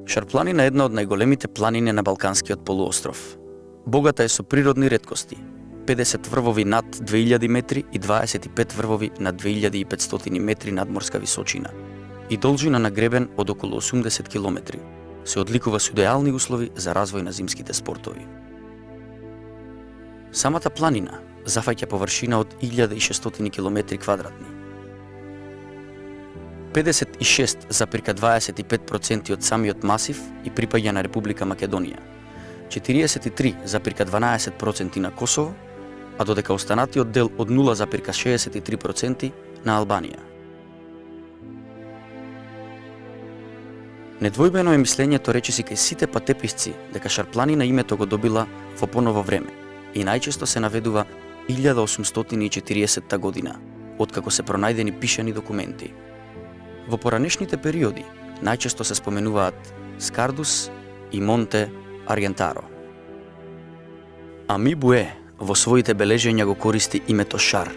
Шарпланина е една од најголемите планини на Балканскиот полуостров. Богата е со природни реткости. 50 врвови над 2000 метри и 25 врвови на 2500 метри надморска височина и должина на гребен од околу 80 километри. Се одликува со идеални услови за развој на зимските спортови. Самата планина зафаќа површина од 1600 километри квадратни. 56,25% од самиот масив и припаѓа на Република Македонија, 43,12% на Косово, а додека останатиот дел од 0,63% на Албанија. Недвојбено е мислењето речиси кај сите патеписци дека Шарпланина името го добила во поново време и најчесто се наведува 1840 година, откако се пронајдени пишани документи. Во поранешните периоди најчесто се споменуваат Скардус и Монте Аргентаро. Ами Буе во своите бележења го користи името Шар,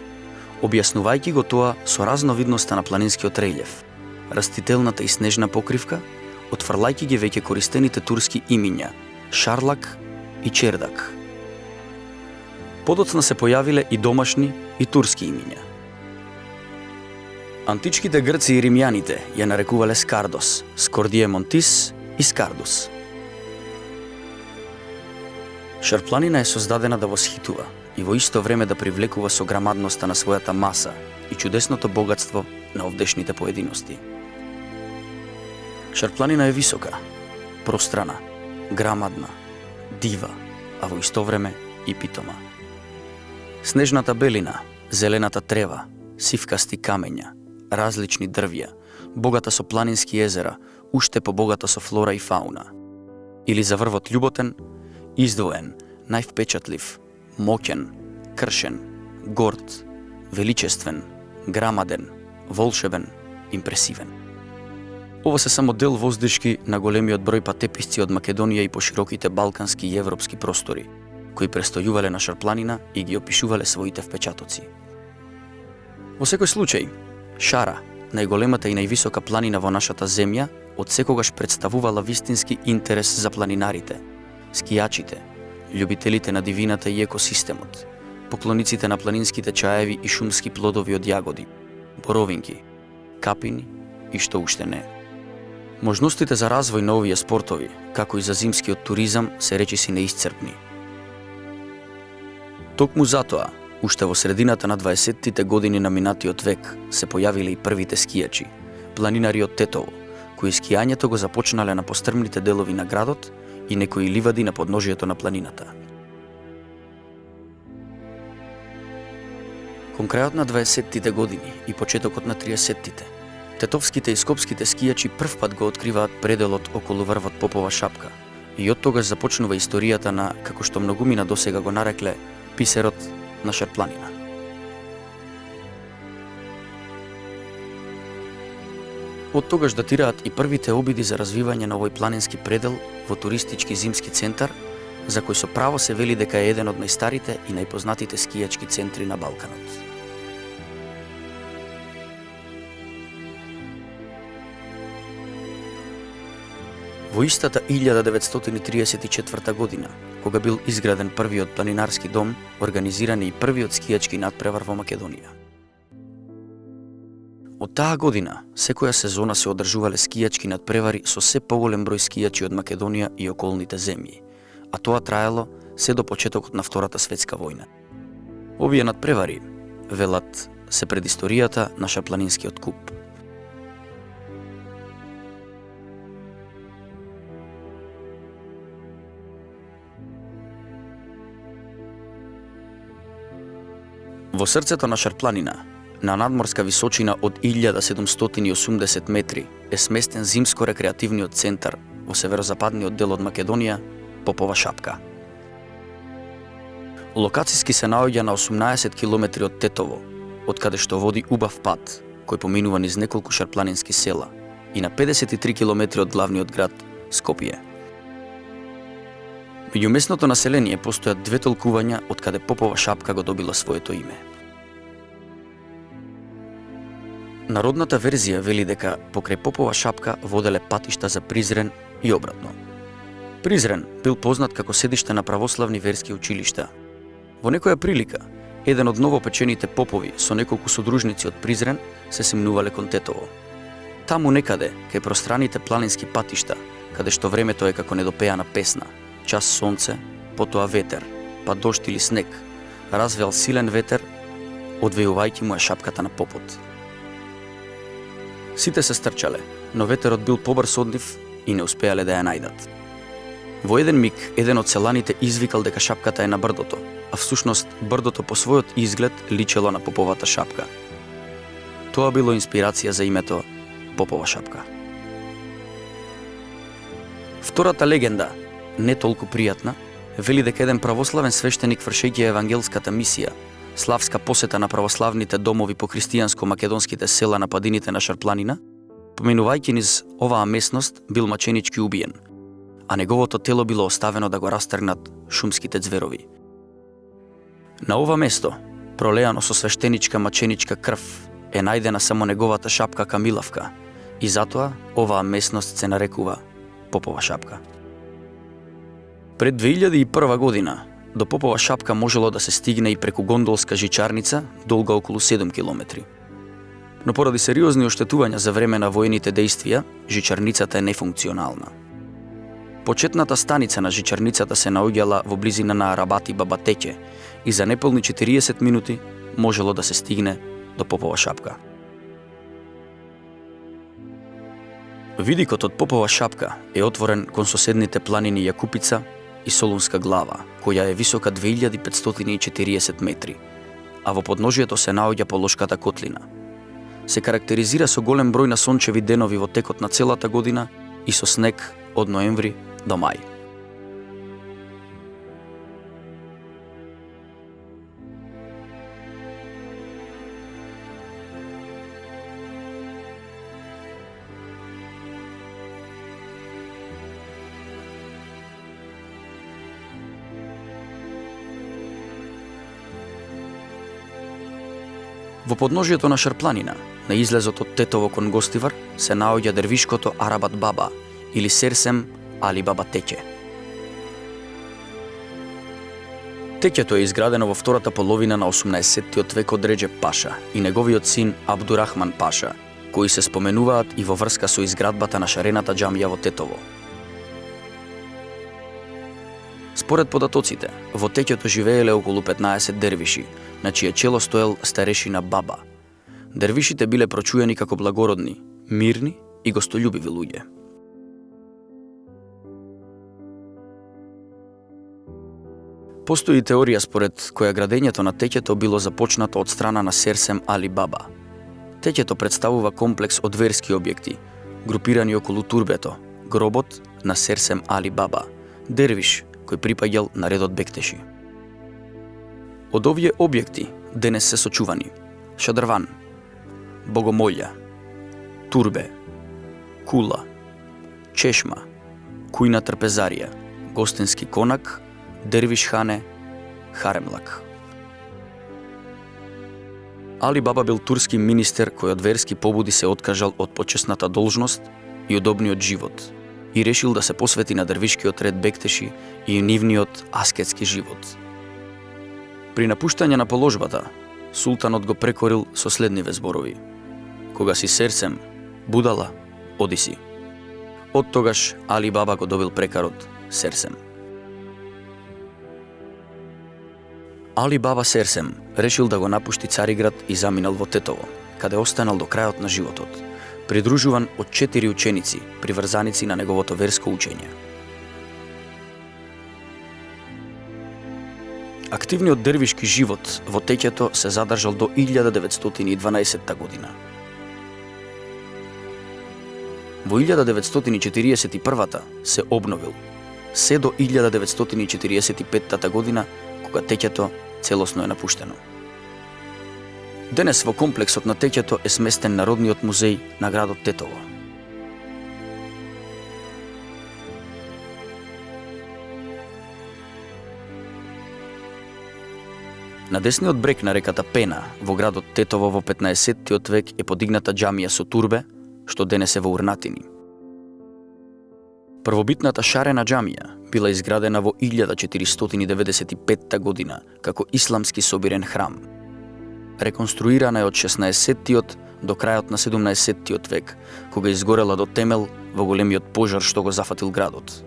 објаснувајќи го тоа со разновидноста на планинскиот релјеф, растителната и снежна покривка, отфрлајќи ги веќе користените турски имиња Шарлак и Чердак. Подоцна се појавиле и домашни и турски имиња. Античките грци и римјаните ја нарекувале Скардос, Скордие Монтис и Скардус. Шарпланина е создадена да восхитува и во исто време да привлекува со грамадноста на својата маса и чудесното богатство на овдешните поединости. Шарпланина е висока, пространа, грамадна, дива, а во исто време и питома. Снежната белина, зелената трева, сивкасти камења, различни дрвја, богата со планински езера, уште побогата со флора и фауна. Или за врвот љуботен, издвоен, највпечатлив, моќен, кршен, горд, величествен, грамаден, волшебен, импресивен. Ова се само дел воздишки на големиот број патеписци од Македонија и по широките балкански и европски простори, кои престојувале на Шарпланина и ги опишувале своите впечатоци. Во секој случај, Шара, најголемата и највисока планина во нашата земја, од секогаш представувала вистински интерес за планинарите, скијачите, љубителите на дивината и екосистемот, поклониците на планинските чаеви и шумски плодови од јагоди, боровинки, капини и што уште не. Можностите за развој на овие спортови, како и за зимскиот туризам, се речиси неисцрпни. Токму затоа, уште во средината на 20-тите години на минатиот век, се појавиле и првите скијачи, планинари од Тетово, кои скијањето го започнале на пострмните делови на градот и некои ливади на подножието на планината. Кон крајот на 20-тите години и почетокот на 30-тите, тетовските и скопските скијачи првпат го откриваат пределот околу врвот Попова шапка и од тогаш започнува историјата на, како што многумина досега го нарекле, писерот на Шарпланина. Од тогаш датираат и првите обиди за развивање на овој планински предел во туристички зимски центар, за кој со право се вели дека е еден од најстарите и најпознатите скијачки центри на Балканот. Во истата 1934 година, кога бил изграден првиот планинарски дом, организиран и првиот скијачки надпревар во Македонија. Од таа година, секоја сезона се одржувале скијачки надпревари со се поголем број скијачи од Македонија и околните земји, а тоа траело се до почетокот на Втората светска војна. Овие надпревари, велат, се предисторијата на Шарпланинскиот куп. Во срцето на Шарпланина, на надморска височина од 1780 метри, е сместен зимско-рекреативниот центар во северозападниот дел од Македонија, Попова шапка. Локациски се наоѓа на 18 километри од Тетово, од каде што води убав пат, кој поминува низ неколку шарпланински села, и на 53 километри од главниот град, Скопје. Меѓу местното население постојат две толкувања од каде Попова шапка го добила своето име. Народната верзија вели дека покрај Попова шапка воделе патишта за Призрен и обратно. Призрен бил познат како седиште на православни верски училишта. Во некоја прилика, еден од новопечените попови со неколку содружници од Призрен се семнувале кон Тетово. Таму некаде, кај пространите планински патишта, каде што времето е како недопеана песна, час сонце, потоа ветер, па дожд или снег, развеал силен ветер, одвејувајќи му ја шапката на попот. Сите се стрчале, но ветерот бил побрз од нив и не успеале да ја најдат. Во еден миг, еден од селаните извикал дека шапката е на брдото, а всушност брдото по својот изглед личело на поповата шапка. Тоа било инспирација за името Попова шапка. Втората легенда, не толку пријатна, вели дека еден православен свештеник вршејќи евангелската мисија, славска посета на православните домови по христијанско-македонските села на падините на Шарпланина, поминувајќи низ оваа местност бил маченички убиен, а неговото тело било оставено да го растргнат шумските ѕверови. На ова место, пролеано со свештеничка маченичка крв, е најдена само неговата шапка камилавка и затоа оваа местност се нарекува Попова шапка. Пред 2001 година до Попова шапка можело да се стигне и преку гондолска жичарница долга околу 7 километри. Но поради сериозни оштетувања за време на воените дејствија, жичарницата е нефункционална. Почетната станица на жичарницата се наоѓала во близина на Арабати Баба Теќе и за неполни 40 минути можело да се стигне до Попова шапка. Видикот од Попова шапка е отворен кон соседните планини Јакупица и Солунска глава, која е висока 2540 метри, а во подножието се наоѓа Полошката котлина. Се карактеризира со голем број на сончеви денови во текот на целата година и со снег од ноември до мај. Во подножието на Шарпланина, на излезот од Тетово кон Гостивар, се наоѓа дервишкото Арабат Баба или Серсем Али Баба Теќе. Теќето е изградено во втората половина на 18-тиот век од Реџеп Паша и неговиот син Абдурахман Паша, кои се споменуваат и во врска со изградбата на шарената џамија во Тетово. Според податоците, во Теќето живееле околу 15 дервиши, на чие чело стоел старешина Баба. Дервишите биле прочуени како благородни, мирни и гостолюбиви луѓе. Постои теорија според која градењето на Теќето било започнато од страна на Серсем Али Баба. Теќето представува комплекс од верски објекти, групирани околу турбето, гробот на Серсем Али Баба, дервиш кој припаѓал на редот Бектеши. Од овие објекти денес се сочувани шадрван, богомолја, турбе, кула, чешма, кујна трпезарија, гостински конак, дервишхане, харемлак. Али Баба бил турски министер кој од верски побуди се откажал од почесната должност и удобниот живот и решил да се посвети на дервишкиот ред Бектеши и нивниот аскетски живот. При напуштање на положбата, султанот го прекорил со следниве зборови: "Кога си Серсем, будала, оди си." Од тогаш Али Баба го добил прекарот Серсем. Али Баба Серсем решил да го напушти Цариград и заминал во Тетово, каде останал до крајот на животот, придружуван од 4 ученици, приврзаници на неговото верско учење. Активниот дервишки живот во Теќето се задржал до 1912 година. Во 1941 се обновил, се до 1945 година, кога Теќето целосно е напуштено. Денес во комплексот на Теќето е сместен Народниот музеј на градот Тетово. На десниот брег на реката Пена, во градот Тетово во 15-тиот век е подигната џамија со турбе, што денес е во урнатини. Првобитната шарена џамија била изградена во 1495 година како исламски собирен храм. Реконструирана е од 16-тиот до крајот на 17-тиот век, кога изгорела до темел во големиот пожар што го зафатил градот.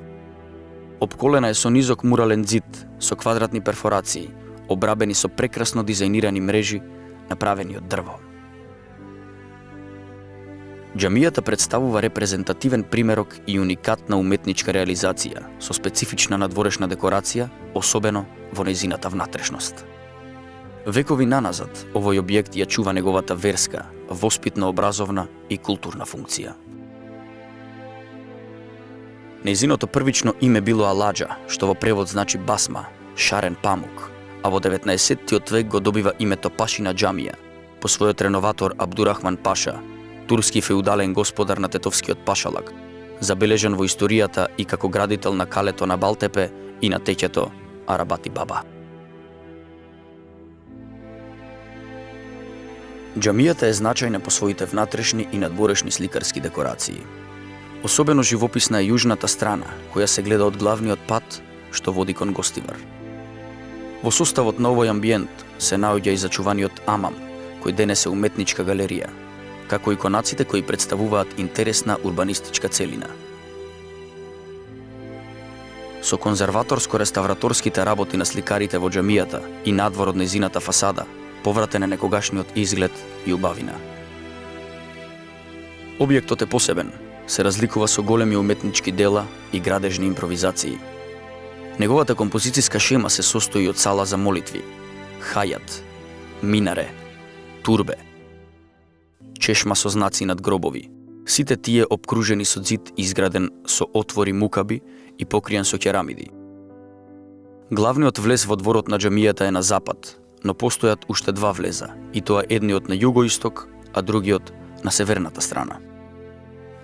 Обколена е со низок мурален ѕид, со квадратни перфорации, обрабени со прекрасно дизајнирани мрежи, направени од дрво. Џамијата представува репрезентативен примерок и уникатна уметничка реализација, со специфична надворешна декорација, особено во нејзината внатрешност. Векови наназад, овој објект ја чува неговата верска, воспитно-образовна и културна функција. Нејзиното првично име било Аладжа, што во превод значи басма, шарен памук, а во 19-тиот век го добива името Пашина џамија, по својот реноватор Абдурахман Паша, турски феудален господар на Тетовскиот пашалак, забележан во историјата и како градител на калето на Балтепе и на теќето Арабати Баба. Џамијата е значајна по своите внатрешни и надворешни сликарски декорации. Особено живописна е јужната страна, која се гледа од главниот пат што води кон Гостивар. Во составот на овој амбиент се наоѓа и зачуваниот амам, кој денес е уметничка галерија, како и конаците кои представуваат интересна урбанистичка целина. Со конзерваторско-реставраторските работи на сликарите во џамијата и надвор од нејзината фасада, повратен е некогашниот изглед и убавина. Објектот е посебен, се разликува со големи уметнички дела и градежни импровизации. Неговата композицијска шема се состои од сала за молитви, хајат, минаре, турбе, чешма со знаци над гробови, сите тие обкружени со ѕид изграден со отвори мукаби и покриен со керамиди. Главниот влез во дворот на џамијата е на запад, но постојат уште два влеза, и тоа едниот на југоисток, а другиот на северната страна.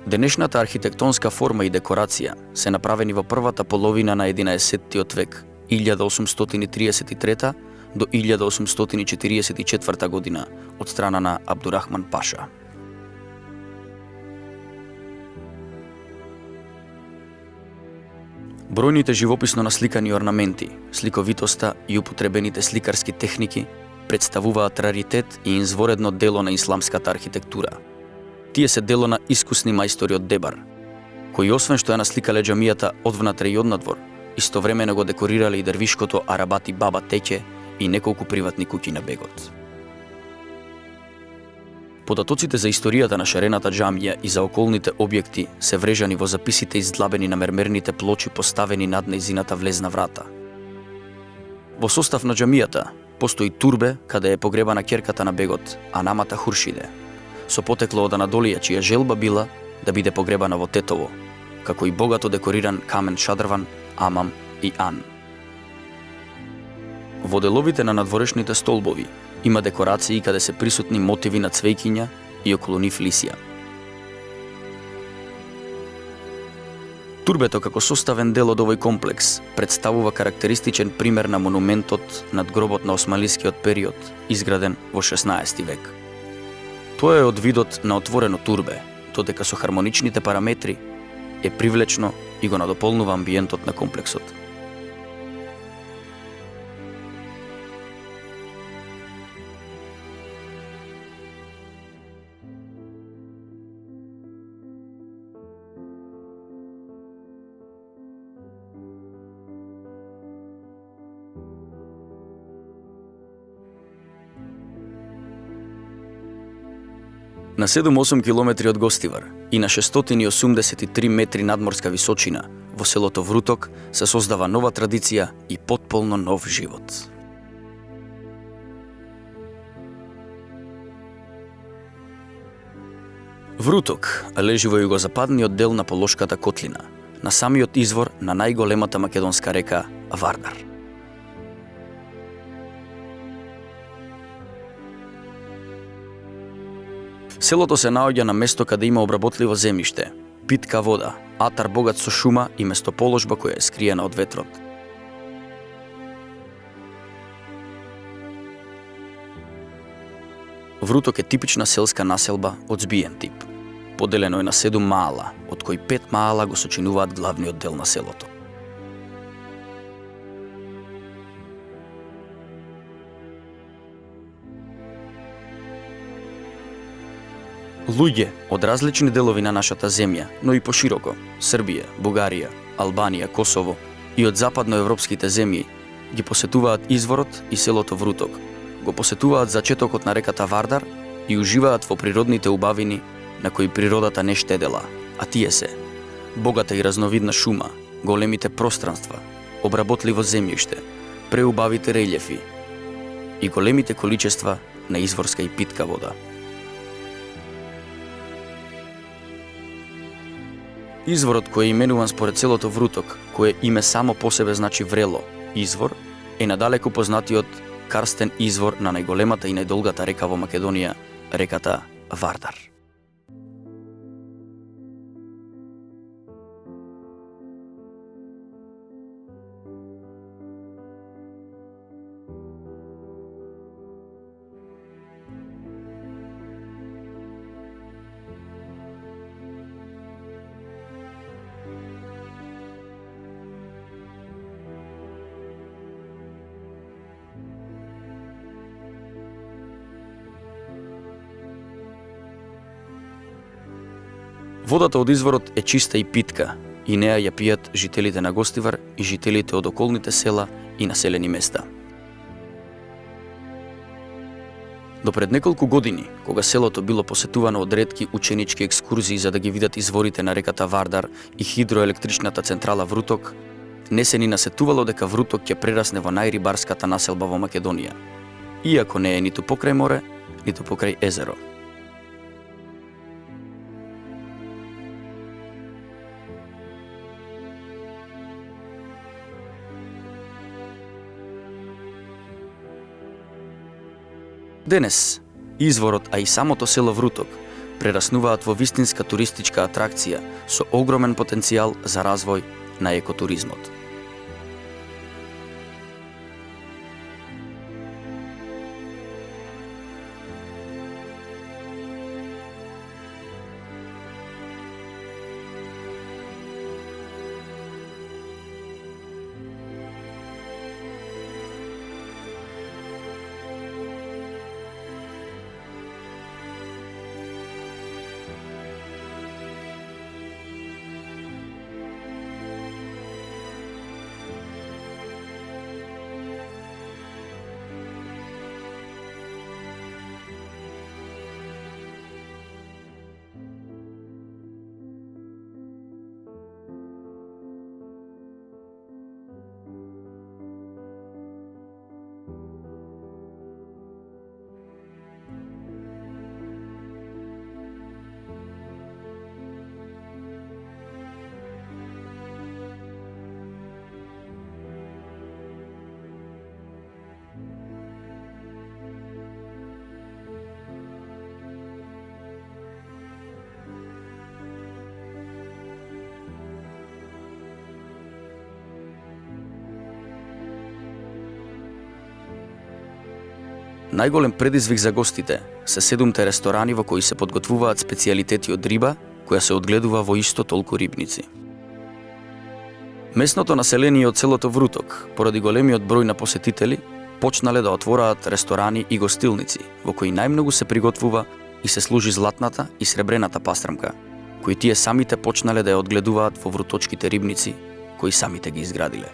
Денешната архитектонска форма и декорација се направени во првата половина на 11-тиот век, 1833 до 1844 година, од страна на Абдурахман Паша. Бројните живописно насликани орнаменти, сликовитоста и употребените сликарски техники представуваат раритет и изворедно дело на исламската архитектура. Тие се дело на искусни мајстори од Дебар, кои освен што ја насликале џамијата одвнатре и однадвор, истовремено го декорирале и дервишкото Арабати Баба теќе и неколку приватни куќи на бегот. Податоците за историјата на шарената џамија и за околните објекти се врежани во записите издлабени на мермерните плочи поставени над нејзината влезна врата. Во состав на џамијата постои турбе каде е погребана ќерката на бегот, Анамата Хуршиде, со потекло од Анадолија чија желба била да биде погребана во Тетово, како и богато декориран камен шадрван, амам и ан. Во деловите на надворешните столбови има декорации каде се присутни мотиви на цвејкиња и околу нив лисија. Турбето како составен дел од овој комплекс представува карактеристичен пример на монументот над гробот на османлискиот период, изграден во 16 век. Тоа е од видот на отворено турбе, додека со хармоничните параметри е привлечно и го надополнува амбиентот на комплексот. На 7-8 километри од Гостивар и на 683 метри надморска височина во селото Вруток се создава нова традиција и потполно нов живот. Вруток лежи во југозападниот дел на Полошката котлина, на самиот извор на најголемата македонска река Вардар. Селото се наоѓа на место каде има обработливо земјиште, питка вода, атар богат со шума и местоположба која е скриена од ветрот. Вруток е типична селска населба од збиен тип. поделено е на 7 маала, од кои 5 маала го сочинуваат главниот дел на селото. Луѓе од различни делови на нашата земја, но и пошироко, Србија, Бугарија, Албанија, Косово и од западноевропските земји, ги посетуваат изворот и селото Вруток, го посетуваат зачетокот на реката Вардар и уживаат во природните убавини на кои природата не штедела, а тие се богата и разновидна шума, големите пространства, обработливо земјиште, преубавите релјефи и големите количества на изворска и питка вода. Изворот кој е именуван според селото Вруток, кое име само по себе значи врело, извор, е надалеку познатиот карстен извор на најголемата и најдолгата река во Македонија, реката Вардар. Водата од изворот е чиста и питка, и неа ја пијат жителите на Гостивар и жителите од околните села и населени места. До пред неколку години, кога селото било посетувано од ретки ученички екскурзии за да ги видат изворите на реката Вардар и хидроелектричната централа Вруток, не се ни насетувало дека Вруток ќе прерасне во најрибарската населба во Македонија, иако не е ниту покрај море, ниту покрај езеро. Денес, изворот, а и самото село Вруток прераснуваат во вистинска туристичка атракција со огромен потенцијал за развој на екотуризмот. Најголем предизвик за гостите се 7 ресторани во кои се подготвуваат специјалитети од риба, која се одгледува во исто толку рибници. Местното население од селото Вруток, поради големиот број на посетители, почнале да отвораат ресторани и гостилници, во кои најмногу се приготвува и се служи златната и сребрената пастрамка, кои тие самите почнале да ја одгледуваат во вруточките рибници, кои самите ги изградиле.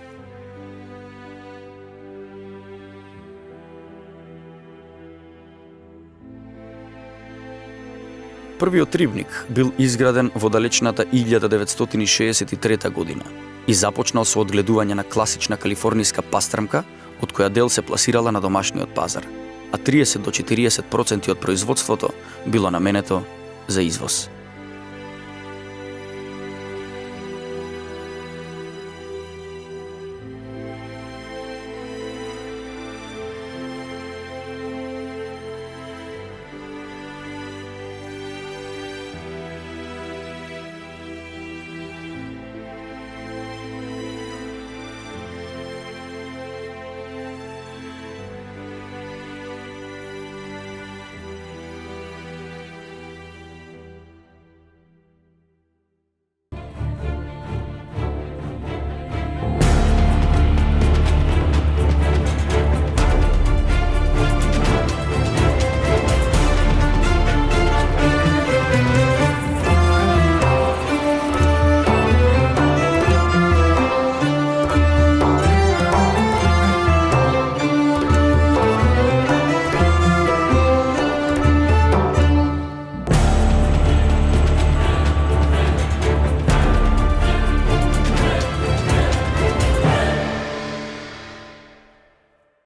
Првиот рибник бил изграден во далечната 1963 година и започнал со одгледување на класична калифорниска пастрамка, од која дел се пласирала на домашниот пазар, а 30 до 40% од производството било наменето за извоз.